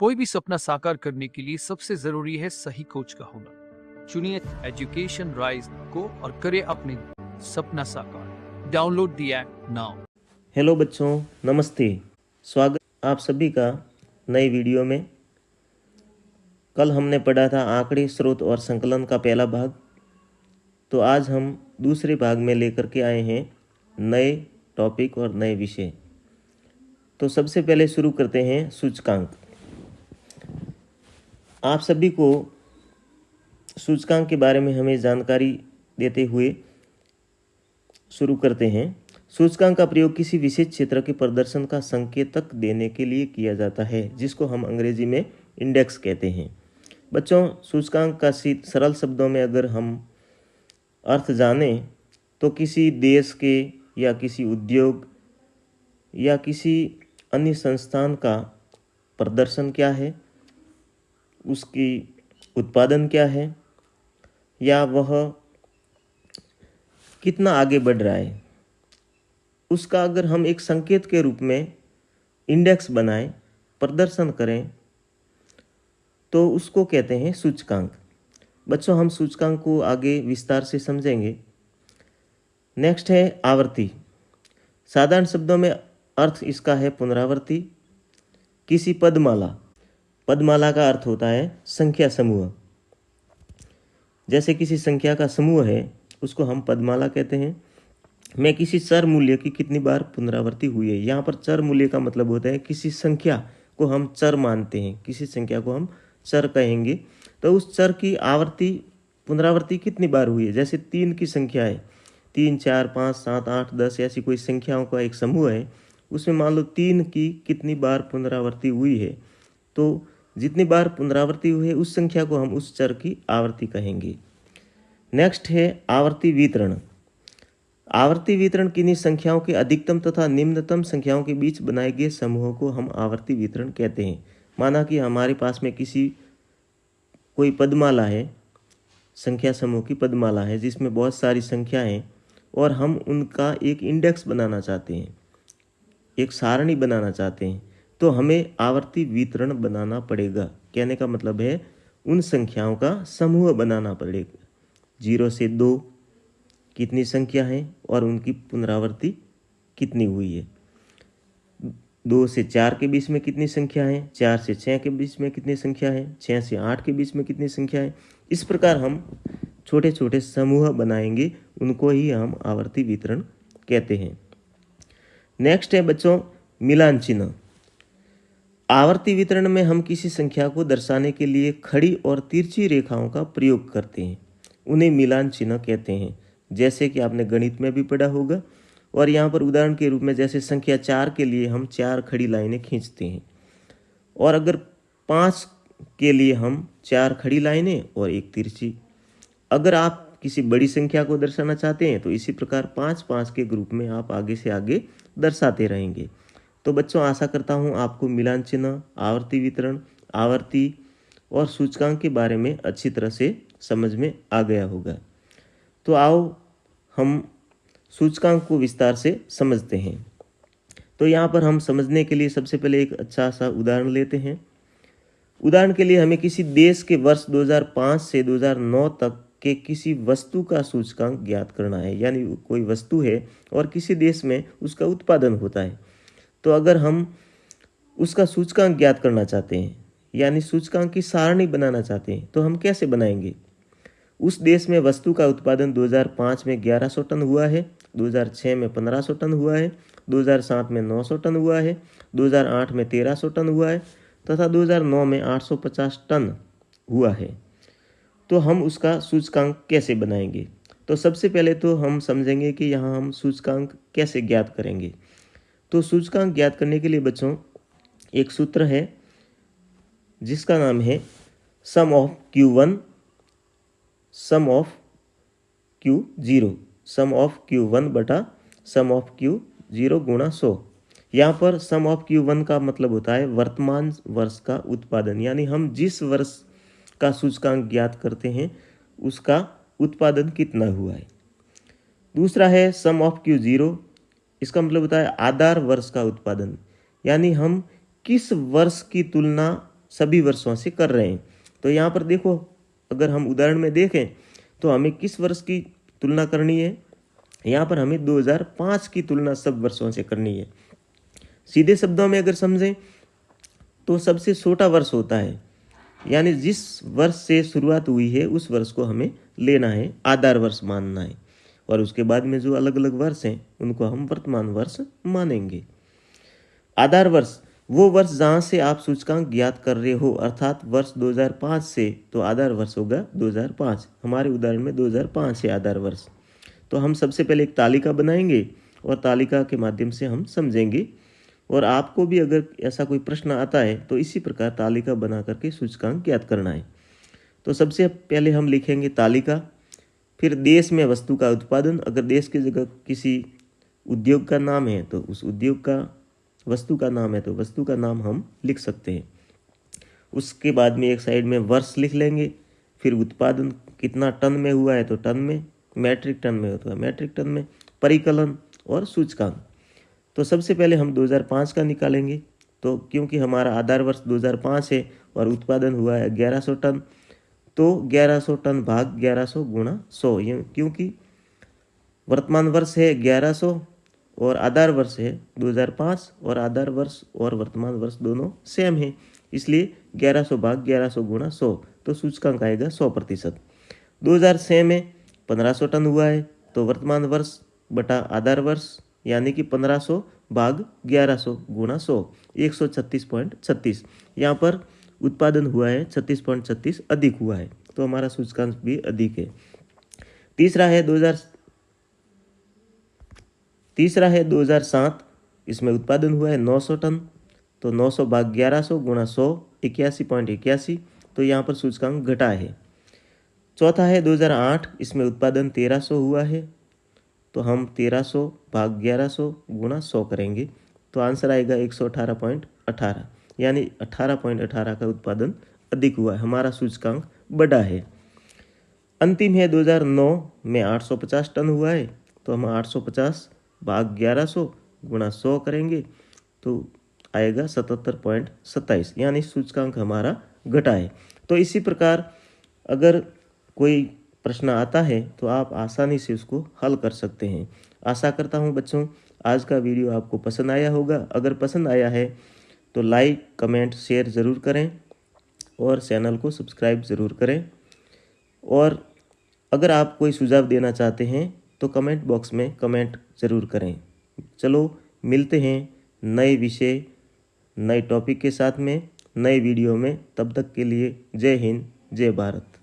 कोई भी सपना साकार करने के लिए सबसे जरूरी है सही कोच का होना। चुनिए एजुकेशन राइज को और करें अपने सपना साकार। Download the app now. Hello बच्चों, नमस्ते। स्वागत आप सभी का नए वीडियो में। कल हमने पढ़ा था आंकड़े, स्रोत और संकलन का पहला भाग। तो आज हम दूसरे भाग में लेकर के आए हैं नए टॉपिक और नए विषय। तो सबसे पहले शुरू करते हैं सूचकांक। आप सभी को सूचकांक के बारे में हमें जानकारी देते हुए शुरू करते हैं। सूचकांक का प्रयोग किसी विशेष क्षेत्र के प्रदर्शन का संकेतक देने के लिए किया जाता है, जिसको हम अंग्रेजी में इंडेक्स कहते हैं। बच्चों, सूचकांक का सरल शब्दों में अगर हम अर्थ जानें तो किसी देश के या किसी उद्योग या किसी अन्य संस्थान का प्रदर्शन क्या है, उसकी उत्पादन क्या है, या वह कितना आगे बढ़ रहा है, उसका अगर हम एक संकेत के रूप में इंडेक्स बनाएं, प्रदर्शन करें, तो उसको कहते हैं सूचकांक। बच्चों, हम सूचकांक को आगे विस्तार से समझेंगे। नेक्स्ट है आवर्ती। साधारण शब्दों में अर्थ इसका है पुनरावर्ती। किसी पदमाला का अर्थ होता है संख्या समूह। जैसे किसी संख्या का समूह है, उसको हम पदमाला कहते हैं। मैं किसी चर मूल्य की कितनी बार पुनरावृत्ति हुई है। यहाँ पर चर मूल्य का मतलब होता है किसी संख्या को हम चर मानते हैं, किसी संख्या को हम चर कहेंगे, तो उस चर की पुनरावृत्ति कितनी बार हुई है। जैसे 3 की संख्या है, 3, 4, 5, 7, 8, 10 ऐसी कोई संख्याओं का एक समूह है, उसमें मान लो 3 की कितनी बार पुनरावृत्ति हुई है, तो जितनी बार पुनरावृत्ति हुई है उस संख्या को हम उस चर की आवर्ती कहेंगे। नेक्स्ट है आवर्ती वितरण। आवर्ती वितरण किन्हीं संख्याओं के अधिकतम तथा निम्नतम संख्याओं के बीच बनाए गए समूहों को हम आवर्ती वितरण कहते हैं। माना कि हमारे पास में कोई पदमाला है, संख्या समूह की पदमाला है, जिसमें बहुत सारी संख्या हैं और हम उनका एक इंडेक्स बनाना चाहते हैं, एक सारणी बनाना चाहते हैं, तो हमें आवर्ती वितरण बनाना पड़ेगा। कहने का मतलब है उन संख्याओं का समूह बनाना पड़ेगा। 0 से 2 कितनी संख्या है और उनकी पुनरावृत्ति कितनी हुई है। 2 से 4 के बीच में कितनी संख्या है, 4 से 6 के बीच में कितनी संख्या है, 6 से 8 के बीच में कितनी संख्या है। इस प्रकार हम छोटे छोटे समूह बनाएंगे, उनको ही हम आवर्ती वितरण कहते हैं। नेक्स्ट है बच्चों मिलान चिन्ह। आवर्ती वितरण में हम किसी संख्या को दर्शाने के लिए खड़ी और तिरछी रेखाओं का प्रयोग करते हैं, उन्हें मिलान चिन्ह कहते हैं। जैसे कि आपने गणित में भी पढ़ा होगा। और यहाँ पर उदाहरण के रूप में जैसे संख्या 4 के लिए हम 4 खड़ी लाइनें खींचते हैं, और अगर 5 के लिए हम 4 खड़ी लाइनें और एक तिरछी। अगर आप किसी बड़ी संख्या को दर्शाना चाहते हैं तो इसी प्रकार 5-5 के ग्रुप में आप आगे से आगे दर्शाते रहेंगे। तो बच्चों, आशा करता हूँ आपको मिलान चिन्ह, आवर्ती वितरण, आवर्ती और सूचकांक के बारे में अच्छी तरह से समझ में आ गया होगा। तो आओ हम सूचकांक को विस्तार से समझते हैं। तो यहाँ पर हम समझने के लिए सबसे पहले एक अच्छा सा उदाहरण लेते हैं। उदाहरण के लिए हमें किसी देश के वर्ष 2005 से 2009 तक के किसी वस्तु का सूचकांक ज्ञात करना है। यानी कोई वस्तु है और किसी देश में उसका उत्पादन होता है, तो अगर हम उसका सूचकांक ज्ञात करना चाहते हैं, यानी सूचकांक की सारणी बनाना चाहते हैं, तो हम कैसे बनाएंगे। उस देश में वस्तु का उत्पादन 2005 में 1100 टन हुआ है, 2006 में 1500 टन हुआ है, 2007 में 900 टन हुआ है, 2008 में 1300 टन हुआ है तथा 2009 में 850 टन हुआ है। तो हम उसका सूचकांक कैसे बनाएंगे। तो सबसे पहले तो हम समझेंगे कि यहाँ हम सूचकांक कैसे ज्ञात करेंगे। तो सूचकांक ज्ञात करने के लिए बच्चों एक सूत्र है, जिसका नाम है sum of Q1 sum of Q0, sum of Q1 बटा सम ऑफ Q0 गुणा 100। यहाँ पर सम ऑफ Q1 का मतलब होता है वर्तमान वर्ष का उत्पादन, यानी हम जिस वर्ष का सूचकांक ज्ञात करते हैं उसका उत्पादन कितना हुआ है। दूसरा है सम ऑफ Q0, इसका मतलब होता है आधार वर्ष का उत्पादन, यानी हम किस वर्ष की तुलना सभी वर्षों से कर रहे हैं। तो यहाँ पर देखो, अगर हम उदाहरण में देखें तो हमें किस वर्ष की तुलना करनी है, यहाँ पर हमें 2005 की तुलना सब वर्षों से करनी है। सीधे शब्दों में अगर समझें तो सबसे छोटा वर्ष होता है, यानी जिस वर्ष से शुरुआत हुई है उस वर्ष को हमें लेना है, आधार वर्ष मानना है, और उसके बाद में जो अलग अलग वर्ष हैं उनको हम वर्तमान वर्ष मानेंगे। आधार वर्ष वो वर्ष जहाँ से आप सूचकांक ज्ञात कर रहे हो, अर्थात वर्ष 2005 से, तो आधार वर्ष होगा 2005। हमारे उदाहरण में 2005 है आधार वर्ष। तो हम सबसे पहले एक तालिका बनाएंगे और तालिका के माध्यम से हम समझेंगे, और आपको भी अगर ऐसा कोई प्रश्न आता है तो इसी प्रकार तालिका बना करके सूचकांक ज्ञात करना है। तो सबसे पहले हम लिखेंगे तालिका, फिर देश में वस्तु का उत्पादन, अगर देश की जगह किसी उद्योग का नाम है तो उस उद्योग का, वस्तु का नाम है तो वस्तु का नाम हम लिख सकते हैं। उसके बाद में एक साइड में वर्ष लिख लेंगे, फिर उत्पादन कितना टन में हुआ है तो टन में, मैट्रिक टन में हो तो मैट्रिक टन में, परिकलन और सूचकांक। तो सबसे पहले हम 2005 का निकालेंगे, तो क्योंकि हमारा आधार वर्ष 2005 है और उत्पादन हुआ है 1100 टन, तो 1100 टन भाग 1100 गुणा 100, ये क्योंकि वर्तमान वर्ष है 1100 और आधार वर्ष है 2005, और आधार वर्ष और वर्तमान वर्ष दोनों सेम है, इसलिए 1100 भाग 1100 गुणा 100, तो सूचकांक आएगा 100%। 2006 में 1500 टन हुआ है, तो वर्तमान वर्ष बटा आधार वर्ष यानी कि 1500 भाग 1100 गुणा 100, 136.36। यहाँ पर उत्पादन हुआ है 36.36 अधिक हुआ है, तो हमारा सूचकांक भी अधिक है। तीसरा है 2007, इसमें उत्पादन हुआ है 900 टन, तो 900 भाग 1100 गुणा 100, 81.81, तो यहाँ पर सूचकांक घटा है। चौथा है 2008, इसमें उत्पादन 1300 हुआ है, तो हम 1300 भाग 1100 गुणा 100 करेंगे, तो आंसर आएगा 118.18, यानी 18.18 का उत्पादन अधिक हुआ है, हमारा सूचकांक बढ़ा है। अंतिम है 2009 में 850 टन हुआ है, तो हम 850 भाग 1100 गुणा 100 करेंगे, तो आएगा 77.27, यानी सूचकांक हमारा घटा है। तो इसी प्रकार अगर कोई प्रश्न आता है तो आप आसानी से उसको हल कर सकते हैं। आशा करता हूँ बच्चों आज का वीडियो आपको पसंद आया होगा। अगर पसंद आया है तो लाइक, कमेंट, शेयर ज़रूर करें और चैनल को सब्सक्राइब ज़रूर करें। और अगर आप कोई सुझाव देना चाहते हैं तो कमेंट बॉक्स में कमेंट ज़रूर करें। चलो मिलते हैं नए विषय, नए टॉपिक के साथ में, नए वीडियो में। तब तक के लिए जय हिंद, जय भारत।